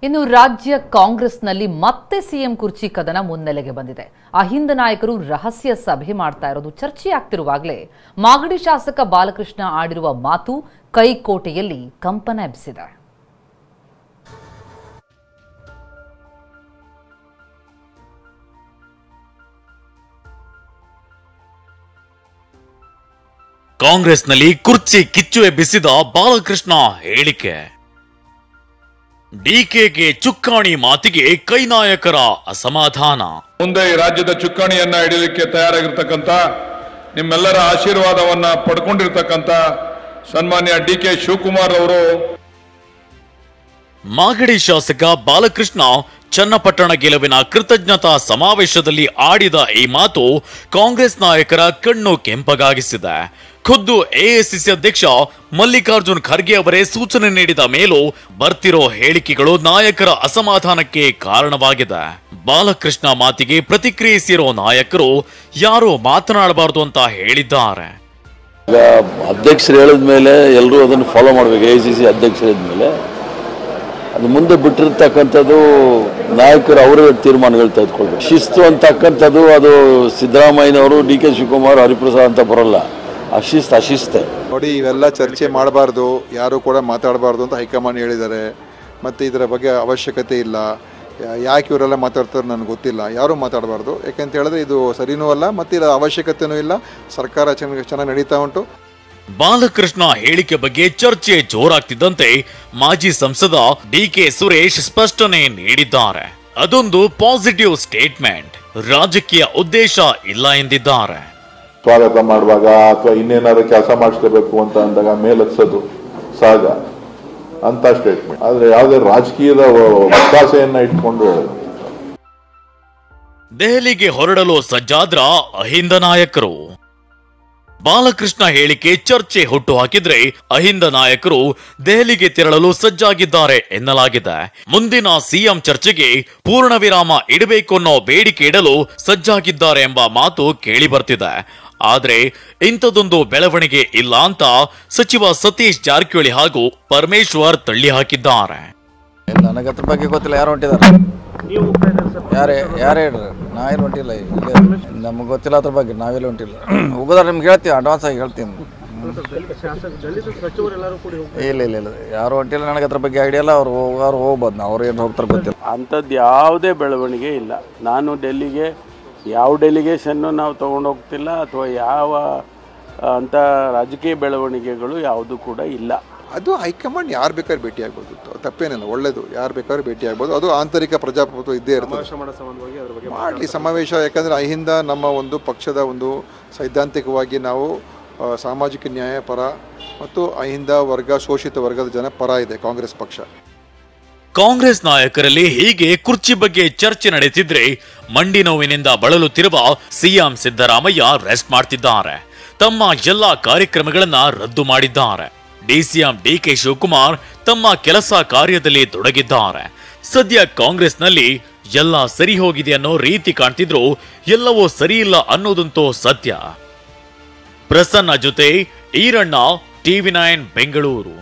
ಇನ್ನು ರಾಜ್ಯ ಕಾಂಗ್ರೆಸ್ನಲ್ಲಿ ಮತ್ತೆ ಸಿಎಂ ಕುರ್ಚಿ ಕದನ ಮುನ್ನೆಲೆಗೆ ಬಂದಿದೆ. ಅಹಿಂದ ನಾಯಕರು ರಹಸ್ಯ ಸಭೆ ಮಾಡ್ತಾ ಇರೋದು ಚರ್ಚೆಯಾಗ್ತಿರುವಾಗಲೇ ಮಾಗಡಿ ಶಾಸಕ ಬಾಲಕೃಷ್ಣ ಆಡಿರುವ ಮಾತು ಕೈಕೋಟೆಯಲ್ಲಿ ಕಂಪನ ಎಬ್ಬಿಸಿದೆ. ಕಾಂಗ್ರೆಸ್ನಲ್ಲಿ ಕುರ್ಚಿ ಕಿಚ್ಚು ಎಬ್ಬಿಸಿದ ಬಾಲಕೃಷ್ಣ ಹೇಳಿಕೆ. ಡಿಕೆಗೆ ಚುಕ್ಕಾಣಿ ಮಾತಿಗೆ ಕೈ ನಾಯಕರ ಅಸಮಾಧಾನ. ಮುಂದೆ ಈ ರಾಜ್ಯದ ಚುಕ್ಕಾಣಿಯನ್ನ ಹಿಡಿಯಲಿಕ್ಕೆ ತಯಾರಾಗಿರ್ತಕ್ಕಂಥ ನಿಮ್ಮೆಲ್ಲರ ಆಶೀರ್ವಾದವನ್ನ ಪಡ್ಕೊಂಡಿರ್ತಕ್ಕಂಥ ಸನ್ಮಾನ್ಯ ಡಿಕೆ ಶಿವಕುಮಾರ್ ಅವರು. ಮಾಗಡಿ ಶಾಸಕ ಬಾಲಕೃಷ್ಣ ಚನ್ನಪಟ್ಟಣ ಗೆಲುವಿನ ಕೃತಜ್ಞತಾ ಸಮಾವೇಶದಲ್ಲಿ ಆಡಿದ ಈ ಮಾತು ಕಾಂಗ್ರೆಸ್ ನಾಯಕರ ಕಣ್ಣು ಕೆಂಪಗಾಗಿಸಿದೆ. ಖುದ್ದು ಎಐಸಿಸಿ ಅಧ್ಯಕ್ಷ ಮಲ್ಲಿಕಾರ್ಜುನ್ ಖರ್ಗೆ ಅವರೇ ಸೂಚನೆ ನೀಡಿದ ಮೇಲೂ ಬರ್ತಿರೋ ಹೇಳಿಕೆಗಳು ನಾಯಕರ ಅಸಮಾಧಾನಕ್ಕೆ ಕಾರಣವಾಗಿದೆ. ಬಾಲಕೃಷ್ಣ ಮಾತಿಗೆ ಪ್ರತಿಕ್ರಿಯಿಸಿರೋ ನಾಯಕರು ಯಾರು ಮಾತನಾಡಬಾರದು ಅಂತ ಹೇಳಿದ್ದಾರೆ. ಈಗ ಅಧ್ಯಕ್ಷರು ಹೇಳಿದ ಮೇಲೆ ಎಲ್ಲರೂ ಅದನ್ನು ಫಾಲೋ ಮಾಡಬೇಕು. ಎಐಸಿಸಿ ಅಧ್ಯಕ್ಷರು ಹೇಳಿದ ಮೇಲೆ ಅದು ಮುಂದೆ ಬಿಟ್ಟಿರ್ತಕ್ಕಂಥದ್ದು ನಾಯಕರು ಅವರೇ ತೀರ್ಮಾನಗಳು ತೆಗೆದುಕೊಳ್ಬೇಕು. ಶಿಸ್ತು ಅಂತಕ್ಕಂಥದ್ದು ಅದು ಸಿದ್ದರಾಮಯ್ಯನವರು, ಡಿ ಕೆ ಶಿವಕುಮಾರ್, ಹರಿಪ್ರಸಾದ್ ಅಂತ ಬರೋಲ್ಲ. ಅಶಿಸ್ತೆ ನೋಡಿ, ಇವೆಲ್ಲ ಚರ್ಚೆ ಮಾಡಬಾರ್ದು, ಯಾರು ಕೂಡ ಮಾತಾಡಬಾರ್ದು ಅಂತ ಹೈಕಮಾಂಡ್ ಹೇಳಿದ್ದಾರೆ. ಮತ್ತು ಇದರ ಬಗ್ಗೆ ಅವಶ್ಯಕತೆ ಇಲ್ಲ. ಯಾಕೆ ಇವರೆಲ್ಲ ಮಾತಾಡ್ತಾರೆ ನನಗೆ ಗೊತ್ತಿಲ್ಲ. ಯಾರೂ ಮಾತಾಡಬಾರ್ದು, ಯಾಕೆಂತ ಹೇಳಿದ್ರೆ ಇದು ಸರಿನೂ ಅಲ್ಲ ಮತ್ತು ಇದರ ಅವಶ್ಯಕತೆಯೂ ಇಲ್ಲ. ಸರ್ಕಾರ ಚೆನ್ನಾಗಿ ನಡೀತಾ ಉಂಟು. ಬಾಲಕೃಷ್ಣ ಹೇಳಿಕೆ ಬಗ್ಗೆ ಚರ್ಚೆ ಜೋರಾಗ್ತಿದ್ದಂತೆ ಮಾಜಿ ಸಂಸದ ಡಿಕೆ ಸುರೇಶ್ ಸ್ಪಷ್ಟನೆ ನೀಡಿದ್ದಾರೆ. ಅದೊಂದು ಪಾಸಿಟಿವ್ ಸ್ಟೇಟ್ಮೆಂಟ್, ರಾಜಕೀಯ ಉದ್ದೇಶ ಇಲ್ಲ ಎಂದಿದ್ದಾರೆ. ಸ್ವಾಗತ ಮಾಡುವಾಗ ಅಥವಾ ಇನ್ನೇನಾದ್ರು ಕೆಲಸ ಮಾಡಿಸ್ಕೋಬೇಕು ಅಂತ ಅಂದಾಗ ಮೇಲತ್ಸೋದು ಸಹಜ ಅಂತ ಸ್ಟೇಟ್ಮೆಂಟ್. ಆದ್ರೆ ಯಾವುದೇ ರಾಜಕೀಯದ ಒತ್ತಾಸೆಯನ್ನ ಇಟ್ಕೊಂಡು ದೆಹಲಿಗೆ ಹೊರಡಲು ಸಜ್ಜಾದ್ರ ಅಹಿಂದ ನಾಯಕರು. ಬಾಲಕೃಷ್ಣ ಹೇಳಿಕೆ ಚರ್ಚೆ ಹುಟ್ಟು ಹಾಕಿದ್ರೆ ಅಹಿಂದ ನಾಯಕರು ದೆಹಲಿಗೆ ತೆರಳಲು ಸಜ್ಜಾಗಿದ್ದಾರೆ ಎನ್ನಲಾಗಿದೆ. ಮುಂದಿನ ಸಿಎಂ ಚರ್ಚೆಗೆ ಪೂರ್ಣ ವಿರಾಮ ಇಡಬೇಕು ಅನ್ನೋ ಬೇಡಿಕೆ ಇಡಲು ಸಜ್ಜಾಗಿದ್ದಾರೆ ಎಂಬ ಮಾತು ಕೇಳಿ ಬರ್ತಿದೆ. ಆದ್ರೆ ಇಂಥದೊಂದು ಬೆಳವಣಿಗೆ ಇಲ್ಲ ಅಂತ ಸಚಿವ ಸತೀಶ್ ಜಾರಕಿಹೊಳಿ ಹಾಗೂ ಪರಮೇಶ್ವರ್ ತಳ್ಳಿ ಹಾಕಿದ್ದಾರೆ. ನನಗೆ ಅದ್ರ ಬಗ್ಗೆ ಗೊತ್ತಿಲ್ಲ. ಯಾರು ಹೊಂಟಿದ್ದಾರೆ? ಯಾರೇ ಹೇಳ್ರಿ, ನಾವೇನು ಹೊಂಟಿಲ್ಲ. ನಮಗೆ ಗೊತ್ತಿಲ್ಲ ಅದ್ರ ಬಗ್ಗೆ, ನಾವೆಲ್ಲ ಹೊಂಟಿಲ್ಲ. ಹೋಗೋದಾರೆ ನಿಮ್ಗೆ ಹೇಳ್ತೀವಿ, ಅಡ್ವಾನ್ಸ್ ಆಗಿ ಹೇಳ್ತೀನಿ. ಇಲ್ಲ ಯಾರು ಹೊಂಟಿಲ್ಲ. ನನಗೆ ಅದ್ರ ಬಗ್ಗೆ ಐಡಿಯಾ ಇಲ್ಲ. ಅವ್ರು ಹೋಗ್ಬೋದು, ಅವ್ರು ಏನು ಹೋಗ್ತಾರೆ ಗೊತ್ತಿಲ್ಲ. ಅಂಥದ್ದು ಯಾವುದೇ ಬೆಳವಣಿಗೆ ಇಲ್ಲ. ನಾನು ಡೆಲ್ಲಿಗೆ ಯಾವ ಡೆಲಿಗೇಷನ್ನು ನಾವು ತೊಗೊಂಡೋಗ್ತಿಲ್ಲ, ಅಥವಾ ಯಾವ ಅಂಥ ರಾಜಕೀಯ ಬೆಳವಣಿಗೆಗಳು ಯಾವುದೂ ಕೂಡ ಇಲ್ಲ. ಅದು ಹೈಕಮಾಂಡ್ ಯಾರು ಬೇಕಾದ್ರೂ ಭೇಟಿ ಆಗ್ಬೋದು, ತಪ್ಪೇನಿಲ್ಲ, ಒಳ್ಳೇದು. ಯಾರು ಬೇಕಾದ್ರೂ ಭೇಟಿ ಆಗ್ಬೋದು. ಅದು ಆಂತರಿಕ ಪ್ರಜಾಪ್ರಭುತ್ವ ಇದ್ದೇ ಇರ್ತದೆ. ಮಾಡಲಿ ಸಮಾವೇಶ. ಯಾಕಂದರೆ ಅಹಿಂದ ನಮ್ಮ ಒಂದು ಪಕ್ಷದ ಒಂದು ಸೈದ್ಧಾಂತಿಕವಾಗಿ ನಾವು ಸಾಮಾಜಿಕ ನ್ಯಾಯ ಪರ ಮತ್ತು ಅಹಿಂದ ವರ್ಗ, ಶೋಷಿತ ವರ್ಗದ ಜನ ಪರ ಇದೆ ಕಾಂಗ್ರೆಸ್ ಪಕ್ಷ. ಕಾಂಗ್ರೆಸ್ ನಾಯಕರಲ್ಲಿ ಹೀಗೆ ಕುರ್ಚಿ ಬಗ್ಗೆ ಚರ್ಚೆ ನಡೆದಿದ್ರೆ ಮಂಡಿ ನೋವಿನಿಂದ ಬಳಲುತ್ತಿರುವ ಸಿಎಂ ಸಿದ್ದರಾಮಯ್ಯ ರೆಸ್ಟ್ ಮಾಡ್ತಿದ್ದಾರೆ. ತಮ್ಮ ಎಲ್ಲಾ ಕಾರ್ಯಕ್ರಮಗಳನ್ನ ರದ್ದು ಮಾಡಿದ್ದಾರೆ. ಡಿಸಿಎಂ ಡಿಕೆ ಶಿವಕುಮಾರ್ ತಮ್ಮ ಕೆಲಸ ಕಾರ್ಯದಲ್ಲಿ ತೊಡಗಿದ್ದಾರೆ. ಸದ್ಯ ಕಾಂಗ್ರೆಸ್ನಲ್ಲಿ ಎಲ್ಲ ಸರಿ ಹೋಗಿದೆ ಅನ್ನೋ ರೀತಿ ಕಾಣ್ತಿದ್ರು ಎಲ್ಲವೂ ಸರಿಯಿಲ್ಲ ಅನ್ನೋದಂತೂ ಸತ್ಯ. ಪ್ರಸನ್ನ ಜೊತೆ ಈರಣ್ಣ, ಟಿವಿ9 ಬೆಂಗಳೂರು.